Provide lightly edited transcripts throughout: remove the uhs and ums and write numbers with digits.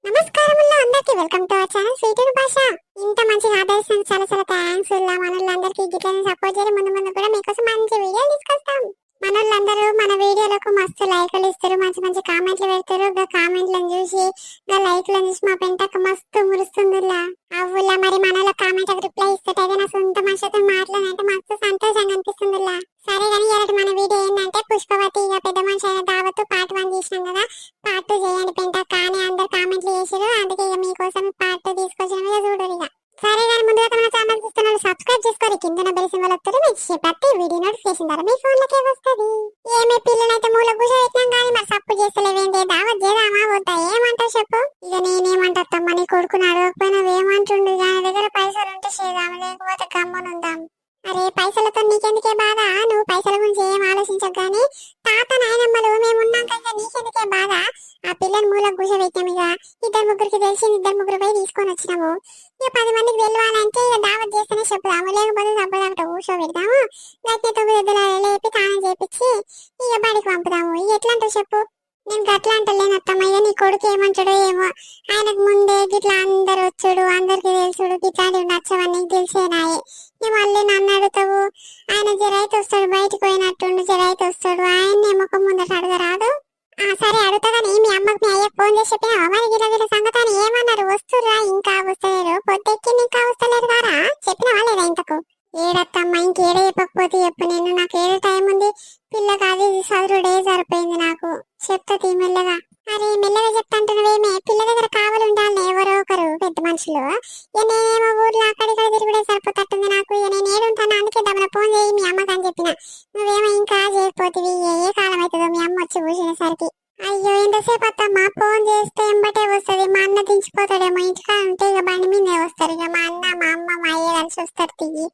నమస్కారములు అందరికి welcome to our channel sweet and భాష. ఇంత మంచిగా ఆదరిస్తాను చాలా చాలా థ్యాంక్స్. మనోళ్ళందరికీ గిట్లనే సపోర్ట్ చేయాలి. ముందు ముందు కూడా మీకోసం మంచి వీడియోలు తీసుకొస్తాం. మనోళ్ళందరూ మన వీడియోలకు మస్తు లైకులు ఇస్తారు, మంచి మంచి కామెంట్లు పెడతారు. కామెంట్లను చూసి లైక్లను చూసి మా పెంటకు మస్తు మురుస్తుందిలా. అవులా మరి మనలో కామెంట్ రిప్లై ఇస్తే నా సొంత మనిషితో మాట్లాడంటే మస్తు సంతోషంగా అనిపిస్తుందిలా. సరే కానీ ఇలాంటి మన వీడియో ఏంటంటే పుష్పవతి ఇక పెద్ద మనిషి అయిన దావత్తు పార్ట్ 1 చేసినాం కదా, పార్ట్ 2 చేయండి పెంట. కానీ అందరు కామెంట్లు చేసారు, అందుకే ఇక మీకోసం పార్ట్ 2 తీసుకొచ్చిన చూడరు ఇక. సరే కానీ ముందుగా మన ఛానల్ చూస్తున్నారు సబ్స్క్రైబ్ చేసుకోండి. కింద బెల్ సింబల్ వస్తుంది, మీకు ప్రతి వీడియో నోటిఫికేషన్ ద్వారా మీ ఫోన్ లోకే వస్తుంది. ఏమే పిల్లలైతే మూల కూర్చోబెట్టినాం కానీ మరి సప్పు చేస్తలేవేంటి, దావత్ చేద్దామా వద్దా ఏమంటావు చెప్పు. ఇక నేనేమంటా తమ్మ, నీ కొడుకుని అడగకపోయినా ఏమంటుండు, దాని దగ్గర పైసలు ఉంటే చేద్దాం, లేకపోతే గమ్మునుందాం. అరే పైసలతో నీకెందుకే బాధ, నువ్వు పైసల గురించి ఏం ఆలోచించవు గానీ తాత నాయనమ్మలు మేమున్నాం కదా, నీకెందుకే బాధ. ఆ పిల్లని మూల కూర్చోబెట్టాము, ఇక ఇద్దరు ముగ్గురికి తెలిసి ఇద్దరు ముగ్గురు పోయి తీసుకొని వచ్చినాము. ఇక 10 మందికి వెళ్ళాలంటే ఇక దావత్ చేస్తేనే చెప్పుదాము, లేకపోతే సబ్బుదాంట కూర్చోబెడతాము. గట్టి 9 లేపి తానం చేపించి ఇక బడికి పంపుదాము. ఇక ఎట్లా అంటావు చెప్పు. నేను గట్లా అంటలేనత్తమ్మ, ఇక నీ కొడుకు ఏమంటాడో ఏమో. ఆయనకు ముందే గిట్లా అందరు వచ్చాడు, అందరికి తెలుసుడు, గిట్లాంటివి నచ్చవన్నీ తెలిసేనాయే. ఇక మళ్ళీ నన్ను అడుగుతావు, ఆయన జరైతే వస్తాడు, బయటకు పోయినట్టుండు, జరైతే వస్తాడు, ఆయన్ని ముఖం ముందట అడగరాదు. సరే అడుగుతాదని మీ అమ్మకు మీ అయ్యకు ఫోన్ చేసి చెప్పినా మరి గిట్ల గిట్ల సంగతి అని ఏమన్నారు. వస్తుర్రా ఇంకా వస్తలేరు, పొద్దెక్కి ఇంకా వస్తలేరు కారా, చెప్పినావా లేదా ఇంతకు. ఏడత్తమ్మ ఇంకేడ చెప్పకపోతే చెప్పు, నేను నాకు ఏడు టైం ఉంది, పిల్లకి అది చదువుడే సరిపోయింది నాకు. చెప్తా తీ మెల్లగా. అరే మెల్లగా చెప్తాంటున్నావేమే, పిల్ల దగ్గర కావాలి ఉండాలి ఎవరో ఒకరు పెద్ద మనుషులు. ఇక నేనేమో ఊర్లో అక్కడిక్కడ తిరుగుడే సరిపోతట్టుంది నాకు. ఇక నేను ఏడుంటాను, అందుకే దమ్మన ఫోన్ చేయి మీ అమ్మకి అని చెప్పిన. నువ్వేమో ఇంకా చేయకపోతే ఏ కాలం అవుతుందో మీ అమ్మ వచ్చి కూర్చునేసరికి. అయ్యో ఎంతసేపు అత్తమ్మా, ఫోన్ చేస్తే ఎంబటే వస్తుంది. మా అన్న దించిపోతాడేమో, ఇంటికాడ ఉంటే ఇక బండి మీదే వస్తారు. ఇక మా అన్న మా అమ్మ మా అయ్య కలిసి వస్తారు తిరిగి.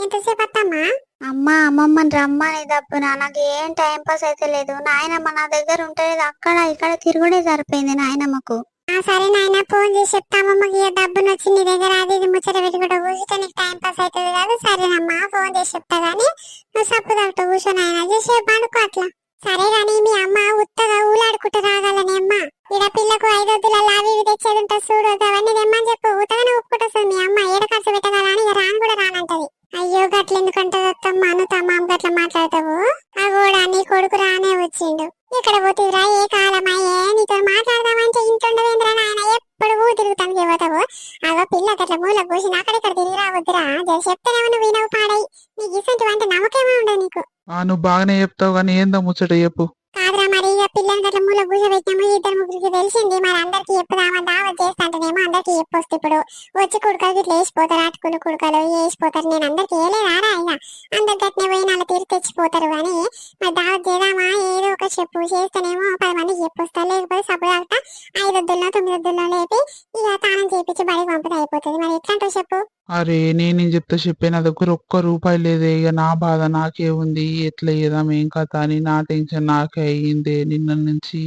ఎంతసేపు అత్తమ్మా. అమ్మమ్మని రమ్మని దప్పున నాకు ఏం టైం పాస్ అయితే లేదు. నాయనమ్మ నా దగ్గర ఉంటలేదు, అక్కడ ఇక్కడ తిరుగుడే సరిపోయింది నాయనమ్మకు. సరే నాయన ఫోన్ చేసి చెప్తా అమ్మమ్మకి డబ్బును వచ్చి నీ దగ్గర అది ఇది ముచ్చట పెట్టుకుంటూ కూర్చుంటే నీకు టైం పాస్ అవుతుంది కాదు. సరేనమ్మా ఫోన్ చేసి చెప్తా గానీ నువ్వు సప్పు తగ్గుతూ కూర్చొని ఆయన చేసి పండుకో అట్లా. సరే గాని మీ అమ్మ ఉత్తగా ఊలాడుకుంటూ రాగాలని అమ్మ. ఇడ పిల్లకు 5 వద్దులలో అవి ఇవి తెచ్చేది ఉంటుంది చూడు, అవన్నీ తెమ్మని చెప్పు. ఉత్తగానే ఒప్పుకుంటొస్తుంది మీ అమ్మ. ఏడ ఖర్చు పెట్టగల అని ఇక రాను కూడా రానంటది. అయ్యో గట్ల ఎందుకంటే అను తమ్మాం గట్ల మాట్లాడతావు. ఆ కూడా నీ కొడుకు రానే వచ్చిండు. ఇక్కడ పోతురా ఏ కాలమయ్యే, నీతో మాట్లాడదామంటే ఇంటుండవేంద్రా నాయన, ఎప్పుడు తిరుగుతానికి పోతావు. అగో పిల్ల గట్ల మూల కూర్చుని అక్కడిక్కడ తిరిగి రావద్దురా, చెప్తేనేమో నువ్వు వినవు పాడై. నీకు ఇసంటివి అంటే నమ్మకేమో ఉండదు నీకు. నువ్వు బాగానే చెప్తావు కానీ ఏందో ముచ్చట చెప్పు. కాదురా మరి ఇక పిల్లని గట్ల మూల కూర్చోబెట్టాము, ఇద్దరు ముగ్గురికి తెలిసింది. మరి అందరికి చెప్పుదామా, దావత్ చేస్తాంటేనేమో అందరికి చెప్పొస్తే ఇప్పుడు వచ్చి కుడుకలు ఇట్లా వేసిపోతారు, అటుకులు కుడుకలు వేసిపోతారు. నేను అందరికి వేయలేదారా, ఇక అందరు గట్టినే పోయి నాలుగు తీరు తెచ్చిపోతారు. కానీ మరి దావత్ చేద్దామా ఏదో ఒక చెప్పు, చేస్తేనేమో 10 మందికి చెప్పొస్తా, లేకపోతే సపోజ్ 5 వద్దుల్లో 9 వద్దుల్లో లేపి ఇక తానం చేపించి బడికి పంపితే అయిపోతుంది. మరి ఎట్లాంటో చెప్పు. అరే నేనేం చెప్తా చెప్పే, నా దగ్గర ఒక్క రూపాయి లేదే. ఇక నా బాధ నాకే ఉంది, ఎట్లా చేద్దాం ఏం కథ అని నా టెన్షన్ నాకే అయ్యిందే నిన్న నుంచి.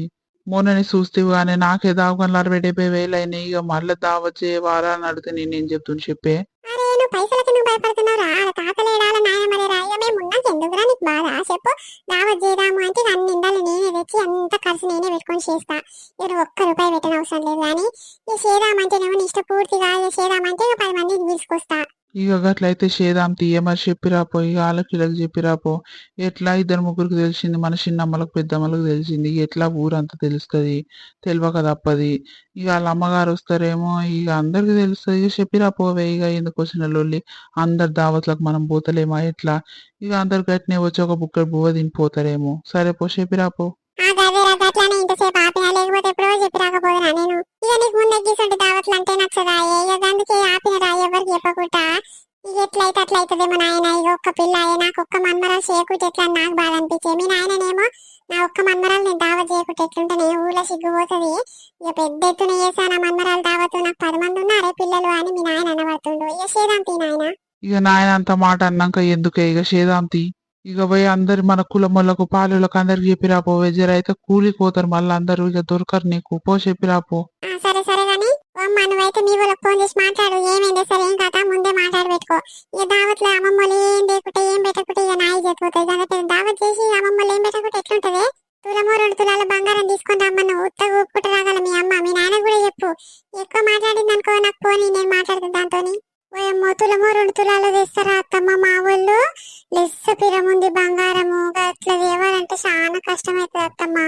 మొన్నని చూస్తే కానీ నాకే దావకంలో 60-70 అయినాయి. ఇక మళ్ళీ దావచ్చే వారాన్ని అడిగితే నేనేం చెప్తున్నా చెప్పే. అరే నువ్వు పైసలకి నువ్వు భయపడుతున్నావురా, తాతలేడాల నాయమలేరా, ఇక మేము ఉన్నాక ఎందుకురా నీకు బాధ చెప్పు. దావత్ చేద్దాము అంటే అన్ని నిండాలు నేనే తెచ్చి అంత ఖర్చు నేనే పెట్టుకొని చేస్తా. ఇక ఒక్క రూపాయి పెట్టని అవసరం లేదు. కానీ ఇక చేద్దామంటేనేమో నీ ఇష్ట పూర్తిగా చేద్దామంటే ఇక 10 మందిని తీసుకొస్తా. ఇక గట్లయితే చేదాం తీయ, మరి చెప్పిరాపో. ఇక వాళ్ళకి వీళ్ళకి చెప్పిరాపో. ఎట్లా 2-3కి తెలిసింది, మన చిన్నమ్మలకు పెద్దమ్మలకు తెలిసింది, ఎట్లా ఊరంతా తెలుస్తుంది. తెలియక తప్పది. ఇక వాళ్ళ అమ్మగారు వస్తారేమో, ఇక అందరికి తెలుస్తుంది. ఇక చెప్పిరాపోవే. ఇక ఎందుకు వచ్చిన లొల్లి, అందరు దావత్లకు మనం పోతలేమా ఎట్లా. ఇక అందరు గట్టినే వచ్చి ఒక బుక్కడు బువ్వ తినిపోతారేమో. సరే పో చెప్పిరాపో. గట్లనే ఇంతసేపు ఆపినా, లేకపోతే ఎప్పుడో చెప్పి రాకపోదునా నేను. ఇక నీకు ముందే గీసంటి దావత్లు అంటే నచ్చదా, ఇక అందుకే ఆపినరా ఎవరికి చెప్పకుండా. ఇక ఎట్లయితే అట్లయితదేమో నాయన. ఇక ఒక్క పిల్ల నాకు ఒక్క మన్మరాలు చేయకుంటే ఎట్లా నాకు బాధ అనిపించే. మీ నాయననేమో నా ఒక్క మన్మరాలు నేను దావత్ చేయకుంటే ఎట్లుంటే ఊళ్ళో సిగ్గుపోతుంది. ఇక పెద్ద ఎత్తున చేశాను మన్మరాలు దావతు, నాకు 10 మంది ఉన్నారే పిల్లలు అని మీ నాయన అనబడుతుండు. ఇక చేదాంతి నాయన. ఇక నాయన అంత మాట అన్నాక ఎందుకే, ఇక చేదాంతి. ఇక పోయి అందరు మన కులమ్మలకు పాలులకు అందరికి చెప్పిరాపో. జరైతే కూలిపోతారు మళ్ళీ అందరూ, ఇక దొరకరు నీకు. పో చెప్పిరాపో. సరే సరే గాని నువ్వైతే మీ వాళ్ళకి ఫోన్ చేసి మాట్లాడు, ఏమైంది సరే ఏం కథ ముందే మాట్లాడి పెట్టుకో. ఇక దావత్లో అమ్మమ్మలు ఏం లేకుంటే ఏం పెట్టకుంటే ఇక నాయి చెప్పుతాయి. కాబట్టి దావత్ చేసి అమ్మమ్మలు ఏం పెట్టకుంటే ఎట్లుంటది. 2 తులాల బంగారం తీసుకొని రమ్మన్న ఉత్తగా ఊపుకుంటూ రాగల మీ అమ్మ. మీ నాన్న కూడా చెప్పు, ఎక్కువ మాట్లాడింది అనుకో నాకు పోనీ నేను మాట్లాడుతాను దాంతోని. ఓయమ్మో తులమో 2 తులాలు తెస్తారా అత్తమ్మ మా వాళ్ళు? లెస్స పిరముంది బంగారము అట్లా తేవాలంటే చాలా కష్టమైతుంది అత్తమ్మ.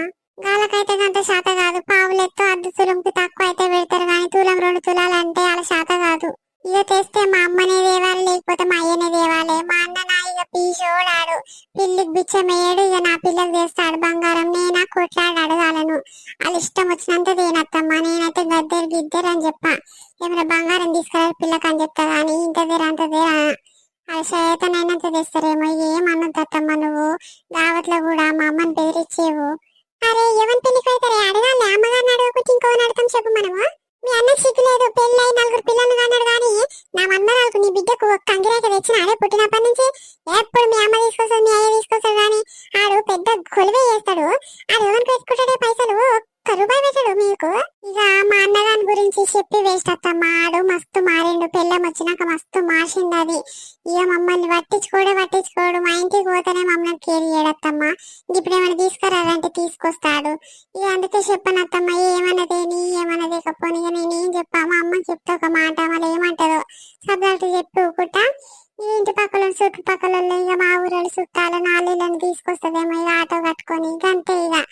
గాలకైతే గంత శాత కాదు, పావులెత్తు అర్ధ తులంకి తక్కువ అయితే పెడతారు కానీ తులం 2 తులాలు అంటే అలా శాత కాదు. ఇక తెస్తే మా అమ్మనే దేవాలి లేకపోతే మా అయ్యనే దేవాలి. మా అన్న నా ఇక పీసోడాడు, పిల్లికి బిచ్చమేయడు, ఇక నా పిల్లకి తెస్తాడు బంగారం. నేనా కొట్లాడి అడగాలను, వాళ్ళు ఇష్టం వచ్చినంత దేనత్తమ్మా. నేనైతే గద్దెరు గిద్దరు అని చెప్పా, ఏమైనా బంగారం తీసుకురా పిల్లకి అని చెప్తా కానీ ఇంత దేర అంత దేర అది చేతనైనంత తెస్తారేమో. ఏమన్నదత్తమ్మ నువ్వు దావట్లో కూడా మా అమ్మని బెదిరించేవు. అరే ఎవరి పెళ్లికి వెళ్తారే అడగాలి, అమ్మగారిని అడగకపోతే ఇంకోని అడతాం చెప్పు మనము. మీ అన్నకి సిగ్గు లేదు, పెళ్ళి 4 పిల్లలు అన్నాడు కానీ నా మన్మరాలకు నీ బిడ్డకు ఒక్క అంగిరాక తెచ్చిన ఆడే పుట్టినప్పటి నుంచి ఎప్పుడు మీ అమ్మ తీసుకొస్తాడు మీ అయ్య తీసుకొస్తాడు కానీ ఆడు పెద్ద కొలువే చేస్తాడు. ఆడు ఎవరికి పెట్టుకుంటాడే పైసలు ఒక్క రూపాయి పెట్టాడు మీకు. ఇక మా అన్నగాని గురించి చెప్పి వేస్ట్ అత్తమ్మ, ఆడు మస్తు మారిండు, పెళ్ళం వచ్చినాక మస్తు మార్చింది అది. ఇక మమ్మల్ని పట్టించుకోడు, మా ఇంటికి పోతేనే మమ్మల్ని కేర్ చేయడత్తమ్మ. ఇప్పుడు ఏమైనా తీసుకురాదంటే తీసుకొస్తాడు. ఇక అందుకే చెప్పనత్తమ్మ ఏమన్నదేని ఏమన్నది కపోని. ఇక నేనేం చెప్పా మా అమ్మ చెప్తా ఒక మాట, మళ్ళీ ఏమంటారో సబ్జెక్టు చెప్పి ఊకుంటా. ఈ ఇంటి పక్కల చుట్టుపక్కల ఇక మా ఊరు చుట్టాలు 4 ఇళ్ళని తీసుకొస్తుందేమో ఇక ఆటో కట్టుకొని. ఇక అంతే, ఇక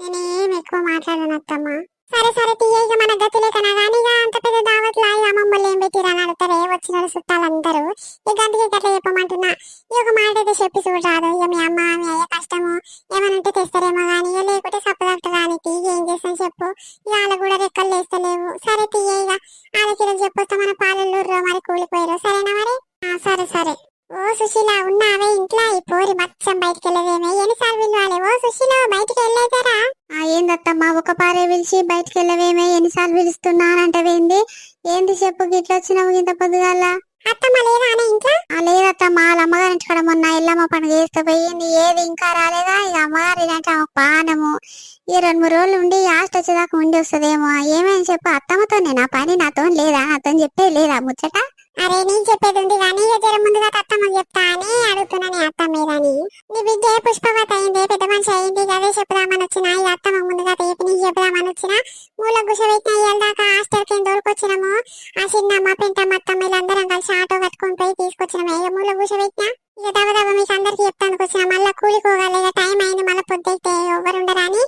నేనేం ఎక్కువ మాట్లాడను అత్తమ్మ. సరే తీయ, ఇక మన గతి లేకనా కానీ ఇక అంత పెద్ద దావత్లో ఇక అమ్మమ్మలు ఏం పెట్టిరని అడుగుతారే వచ్చిన చుట్టాలందరూ. ఇక అందుకే గట్లా చెప్పమంటున్నా. ఈ ఒక మాట అయితే చెప్పి చూడరాదు. ఇక మీ అమ్మ మీ అయ్య కష్టము ఏమనంటే తెస్తారేమో కానీ ఇక లేకుంటే సప్పదట్టు రానికి ఏం చేస్తాను చెప్పు. ఇక వాళ్ళ కూడా రెక్కలు లేస్తలేవు. సరే తీయ, ఇక వాళ్ళకి చెప్పొస్తా మన పాలెల్లూరులో మరి కూలిపోయారు. సరేనా మరి? సరే. ఓ సుశీల ఉన్నావే ఇంట్లో? ఈ పోరి మచ్చం బయటికి వెళ్ళవేమే, ఎన్నిసార్లు పిలవాలి? ఓ సుశీల బయటికి వెళ్ళేదారా? ఏందత్తమ్మా ఒక పారే పిలిచి బయటికి వెళ్ళవేమే, ఎన్నిసార్లు పిలుస్తున్నానంటవేంది? ఏంది చెప్పు, గిట్ల వచ్చినావు ఇంత పొద్దుగాల? అత్తమ్మ లేదా అనే ఇంట్లో? లేదత్తమ్మా వాళ్ళ అమ్మగారి ఇంటికాడ మొన్న ఎల్లమ్మ పండుగ చేస్తే పోయింది, ఏది ఇంకా రాలేదా? ఇక అమ్మగారు ఇలాంటి ఆమె పానము ఈ 2-3 రోజులు ఉండి ఆస్ట్ వచ్చేదాకా ఉండి వస్తుందేమో. ఏమేమి చెప్పు అత్తమ్మతోనే నా పని, నాతో లేదా? నాతో చెప్పే లేదా ముచ్చట? అరే నీకు చెప్పేది ఉంది కానీ ఇక జర ముందుగా అత్తమ్మకి చెప్తా అని అడుగుతున్నాను అత్తమ్మ మీదని. నీ బిడ్డ పుష్పవతి అయింది, పెద్ద మనిషి అయింది, అదే చెప్పుదామని వచ్చిన. ఇక అత్తమ్మ ముందుగా చెప్పి నీకు చెప్పుదామని వచ్చిన. మూల గుసబెట్టిన ఇయ్యాలదాకా హాస్టల్కి దొరికొచ్చినాము. ఆ చిన్నమ్మ పెంటమ్మ అత్తమ్మ వీళ్ళందరం కలిసి ఆటో కట్టుకొని పోయి తీసుకొచ్చినాము. ఇక మూల గుసబెట్టిన ఇక దవదవ మీకు అందరికి చెప్తానికి వచ్చిన. మళ్ళీ కూలికోగాలి, ఇక టైం అయింది, మళ్ళీ పొద్దుతే ఎవరు ఉండరని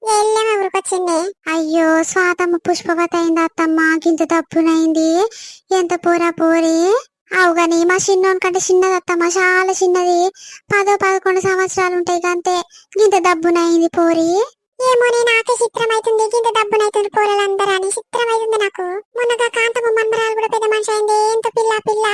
వెళ్ళేమే ఊరికొచ్చింది. అయ్యో స్వాతమ్మ పుష్పవతి అయింది అత్తమ్మ, గింత తప్పునైంది. ఎంత పోరి అవుగాని మా చిన్నోని కంటే చిన్నది అత్తమ్మ, చాలా చిన్నది. 10-11 సంవత్సరాలు ఉంటాయి కంతే. గింత దబ్బునైంది పోరి. ఏమో నాకే చిత్రం అవుతుంది, ఇంత డబ్బునైతుంది పోరలందరూ అని చిత్రం అవుతుంది నాకు. మొన్నగా కాంతమ్మ మన్మరాలు కూడా పెద్ద మనిషి అయింది, ఎంత పిల్ల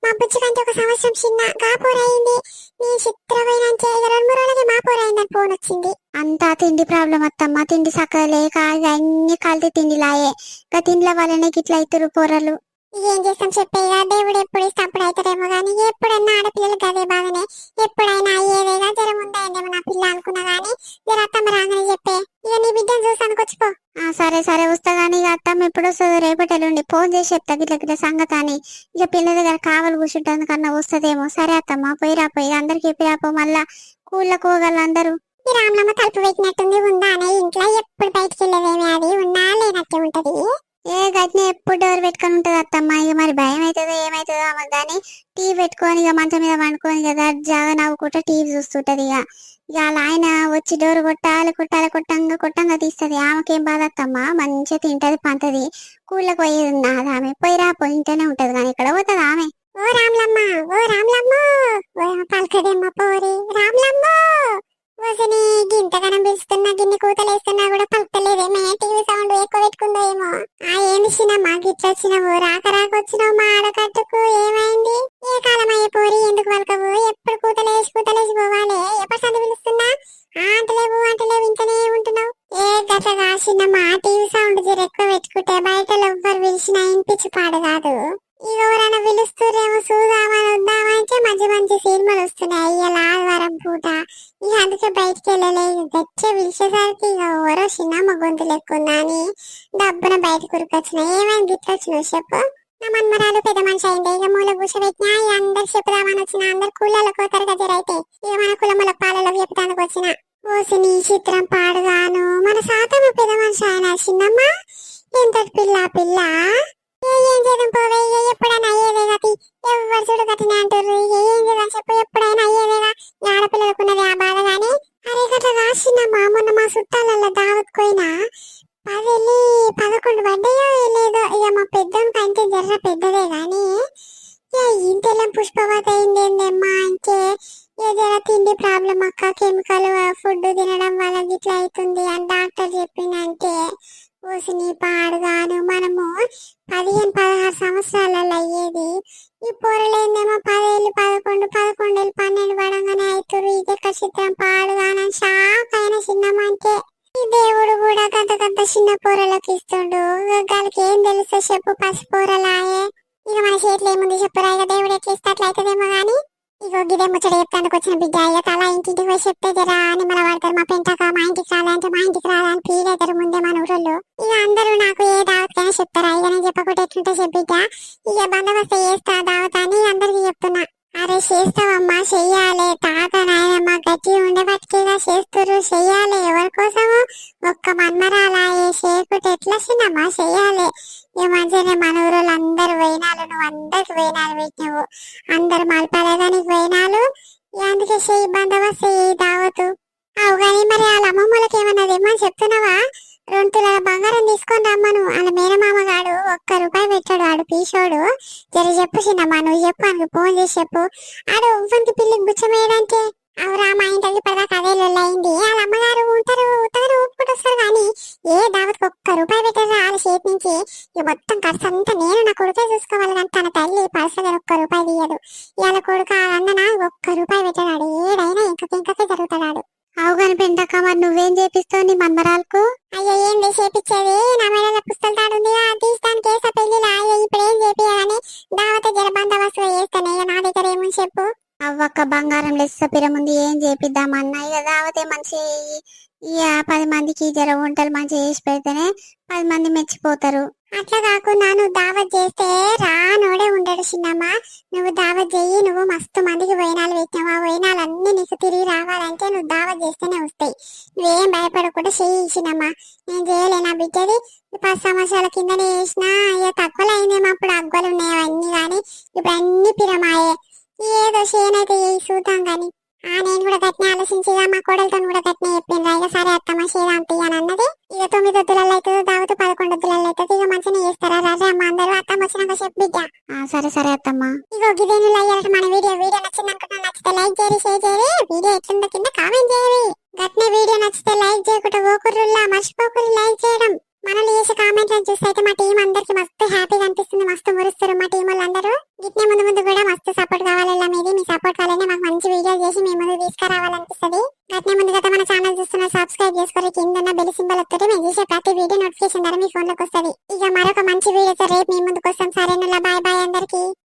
మా బుజ్జి కంటే 1 సంవత్సరం చిన్న గాపోరైంది. నీ చిత్రమైన 2-3 రోజులకి మా పోరైందని ఫోన్ వచ్చింది. అంతా తిండి ప్రాబ్లం అత్తమ్మ, తిండి సక్కగా లేక అన్ని కల్తీ తిండిలాయే. ఇక తిండిల వల్లనే గిట్ల అవుతారు పోరలు. ఏం చేస్తాం చెప్పేగా, దేవుడు ఎప్పుడు ఇస్తే అప్పుడు అవుతారేమో కానీ ఎప్పుడన్నా ఆడపిల్లలు గదే బాగానే. ఎప్పుడైనా అయ్యేదేగా, జర ముందైందేమో నా పిల్ల అనుకున్నా కానీ జర అత్తమ్మ రాగానే చెప్పే. ఇక నీ బిడ్డను చూసాను వచ్చిపో. సరే వస్తా గానీ ఇక అత్తమ్మ ఎప్పుడు వస్తుందో రేపటి ఎల్లుండి ఫోన్ చేసి చెప్తా గిట్ల సంగతి అని. ఇక పిల్ల దగ్గర కావాలి కూర్చుంటుంది కన్నా వస్తుందేమో. సరే అత్తమ్మ పోయి అందరికి చెప్పిరాపో, మళ్ళా కూళ్ళకు పోగలందరూ. ఈ రామలమ్మ తలుపు పెట్టినట్టుంది, ఉందా అనే ఇంట్లో ఎప్పుడు బయటికి వెళ్ళేదేమి, అది ఉన్నా లేనట్టే ఉంటది. గట్టిన ఎప్పుడు డోర్ పెట్టుకొని ఉంటది అత్తమ్మ. ఇక మరి భయం అవుతుందో ఏమవుతుందో ఆమె కానీ టీవీ పెట్టుకొని ఇక మంచం మీద వండుకొని కదా జాగా నవ్వుకుంటా టీవీ చూస్తుంటది. ఇక వాళ్ళ ఆయన వచ్చి డోర్ కొట్టంగా తీస్తుంది. ఆమెకేం బాధ అత్తమ్మ, మంచిగా తింటది పంటది. కూళ్ళకి పోయేది ఉన్నది ఆమె. పోయి ఇంటనే ఉంటది కానీ ఇక్కడ పోతుంది ఆమె. ఓ రామలమ్మ పలకదేమ్మ పోరి రామలమ్మ. వసని గింతగానం పిలుస్తున్నా, గిన్ని కూతలేస్తున్నా కూడా పలకలేదేమే. టీవీ సౌండ్ ఎక్కువ పెట్టుకుందో ఏమో. ఏంది చిన్నమ్మా గిట్ల వచ్చినావు, రాకొచ్చినావు మా ఆడకట్టుకు, ఏమైంది? ఏ కాలం అయ్యే పోరి, ఎందుకు పలకవు? ఎప్పుడు కూతలేసి పోవాలి. ఎప్పుడు సంది పిలుస్తున్నా అంటలేవు ఇంటనే ఉంటున్నావు. ఏ గతగా చిన్నమ్మా టీవీ సౌండ్ జర ఎక్కువ పెట్టుకుంటే బయట ఎవ్వరు పిలిచినా వినిపించి పాడు కాదు. ఇక ఎవరైనా పిలుస్తురేమో చూద్దామని వద్దామంటే మంచి సినిమాలు వస్తున్నాయి ఇవాళ ఆదివారం పూట. ఇక అందుకే బయటికి వెళ్ళలేదు. గట్టిగా పిలిచేసరికి ఇక ఎవరో చిన్నమ్మ గొంతు లెక్కుందా అని డబ్బున బయటకు ఉరికొచ్చినా. ఏమైనా గిట్ల వచ్చినావు చెప్పు. నా మన్మరాలు పెద్ద మనిషి అయింది, ఇక మూల కూర్చోబెట్టినా. ఇక అందరు చెప్పుదామని వచ్చిన, అందరు కూలలో కోతారు కదా అయితే. ఇక మన కులముల పాలలో చెప్తానికి వచ్చిన. ఓసి నీ చిత్రం పాడుగాను, మన శాతమ్మ పెద్ద మనిషి ఆయన చిన్నమ్మ ఎంత పిల్ల పిల్ల ఏం చేద్దాం పోవే, ఎప్పుడైనా అయ్యేదే గతి. ఎవరు చూడు గతినే అంటారు. ఏం చేద్దాం చెప్పు, ఎప్పుడైనా అయ్యేదేగా. ఆడపిల్లలకు ఉన్నది ఆ బాధ గాని. అరే గట్లా రాసిందమ్మా. మొన్న మా చుట్టాలల్లో దావత్ పోయినా 10 11 పడ్డాయో లేదో. ఇక మా పెద్దమ్మ కంటే జర్ర పెద్దదే గాని ఇంతెల్లం పుష్పవత అయిందేందమ్మా. ఇంకే ఏదైనా తిండి ప్రాబ్లం అక్క, కెమికల్ ఫుడ్ తినడం వల్ల ఇట్లా అవుతుంది అని డాక్టర్ చెప్పిందంటే ఓసిని పాడుగాను. మనము 15 16 సంవత్సరాలలో అయ్యేది. ఈ పొరలేందేమో 10 11 11 12 పడంగానే అవుతారు. ఇదే చిత్రం పాడుగానని షాక్ అయిన చిన్నమంటే ఈ దేవుడు కూడా గంత చిన్న పొరలకు ఇస్తుండు. వాళ్ళకి ఏం తెలుసో చెప్పు, పసిపోరలాయే. ఇక మన చేతిలో ఏముంది చెప్పురా. ఇక దేవుడు ఎట్లా ఇస్తే అట్లా అవుతుందేమో గాని. ఇగో గిదే ముచ్చట చెప్తానికి వచ్చిన బిడ్డ. ఇక తల ఇంటింటికి పోయి చెప్తే జరా అని మన పడతారు. మా పెంటక మా ఇంటికి రాలంటే మా ఇంటికి రాలని ఫీల్ అవుతారు ముందే మన ఊళ్ళో. ఇక అందరూ నాకు ఏ దావత్కైనా చెప్తారా. ఇక నేను చెప్పకుండా ఎట్లుంటే చెప్పిద్దా. ఇక బందోబస్తు చేస్తా దావత్ అని అందరికి చెప్తున్నా. అరే చేస్తావమ్మా, చెయ్యాలి. తాత నాయనమ్మ గట్టి ఉండే బతికేగా చేస్తురు, చెయ్యాలి. ఎవరి కోసము? ఒక్క మన్మరాలా చేయకుంటే ఎట్లా చిన్నమ్మా, చెయ్యాలి. ఈ మధ్యనే మన ఊరోళ్ళు అందరు పోయినాలు, నువ్వు అందరికి పోయినాలు పెట్టినవు. అందరు మలపలేదా నీకు పోయినాలు. అందుకే చెయ్యి, బందోబస్తు చెయ్యి దావతు. అవు కానీ మరి వాళ్ళ అమ్మమ్మలకి ఏమన్నా తెమ్మని చెప్తున్నావా? 2 తులాల బంగారం తీసుకొని రమ్మను. వాళ్ళ మేనమామగాడు ₹1 పెట్టాడు. ఆడు పీసోడు. జర చెప్పు చిన్నమ్మా, నువ్వు చెప్పు, అందుకు ఫోన్ చేసి చెప్పు. ఆడు ఉవ్వంతి పిల్లికి గుచ్చమేయడంటే అవురా మా ఇంటికి పదాక అదే లొల్లయింది. వాళ్ళ అమ్మగారు ఉంటారు ఉత్తగారు ఊపుకుంటూ వస్తారు కానీ ఏ దావత్కి ₹1 పెట్టారు వాళ్ళ చేతి నుంచి. ఇక మొత్తం ఖర్చు అంతా నేను నా కొడుకే చూసుకోవాలి కానీ తన తల్లి పర్సగా ₹1 తీయదు. ఇవాళ కొడుకు అన్న ₹1 పెట్టాడు. ఏడైనా ఇంకకే జరుగుతాడు. అవుగాని పెంటక్క, మరి నువ్వేం చేపిస్తావు నీ మన్మరాలకు? అయ్యో ఏంది చేపించేది? నా మెడలో పుస్తల తాడుంది తీస్తాను కేసా పెళ్లిలా. ఇప్పుడు ఏం చేపియాలని దావత జర బందోబస్తుగా చేస్తానే. నా దగ్గర ఏముంది చెప్పు. అవ్వక్క బంగారం లెస్స పిరముంది ఏం చేపిద్దామన్నా. ఇక దావతే మంచి ఇక 10 మందికి జర వంటలు మంచిగా చేసి పెడితేనే 10 మంది మెచ్చిపోతారు. అట్లా కాకుండా నువ్వు దావత్ చేస్తే రానోడే ఉండడు చిన్నమ్మ. నువ్వు దావత్ చెయ్యి. నువ్వు మస్తు మందికి వైనాలు పెట్టినావు. ఆ వైనాలన్నీ నీకు తిరిగి రావాలంటే నువ్వు దావత్ చేస్తేనే వస్తాయి. నువ్వేం భయపడకుండా చెయ్యి చిన్నమ్మ. నేను చేయలే నా బిడ్డది 10 సంవత్సరాల కిందనే చేసినా. ఇక తక్కువలో అయిందేమో అప్పుడు అగ్గలు ఉన్నాయి అవన్నీ కానీ ఇప్పుడు అన్ని పిరమాయే. ఏదో చేయనైతే చూద్దాం కానీ. నేను కూడా గట్టినే ఆలోచించిగా మా కోడలతో కూడా గట్టినే చెప్పిండ్రా. ఇక సరే అత్తమ్మ చేద్దాం తీయని అన్నది. ఇక 9 వద్దులలో అవుతుంది దావతు, 11 వద్దులలో అవుతుంది. ఇక మంచిగా చేస్తారా రాజా అమ్మ అందరూ. అత్తమ్మ వచ్చినాక చెప్పిద్దా. సరే అత్తమ్మ. ఇగో గిదేను అయ్యారట మన వీడియో నచ్చింది అనుకుంటున్నా. నచ్చితే లైక్ చేయరి, షేర్ చేయరి. వీడియో ఎట్లుందో కింద కామెంట్ చేయరి. గట్నే వీడియో నచ్చితే లైక్ చేయకుండా ఓకుర్రుల్లా మర్చిపోకుర్రి లైక్ చేయడం. మనల్ని చేసే కామెంట్లను చూస్తే అయితే మా టీం అందరికి మస్తు హ్యాపీగా అనిపిస్తుంది. మస్తు మురుస్తారు మా టీం వాళ్ళందరూ. గిట్నే ముందు కూడా మస్తు సపోర్ట్ కావాలల్లా మీది. మీ సపోర్ట్ వల్లనే మాకు మంచి వీడియో చేసి మీ ముందు తీసుకురావాలనిపిస్తుంది. గట్నే ముందుగా మన ఛానల్ చూస్తున్న సబ్స్క్రైబ్ చేసుకొని కింద బెల్ సింబల్ వస్తుంది. మేము చేసే ప్రతి వీడియో నోటిఫికేషన్ ద్వారా మీ ఫోన్ లోకి వస్తుంది. ఇక మరొక మంచి వీడియోతో రేపు మీ ముందుకు వస్తాం. సరేనా, బాయ్ బాయ్ అందరికి.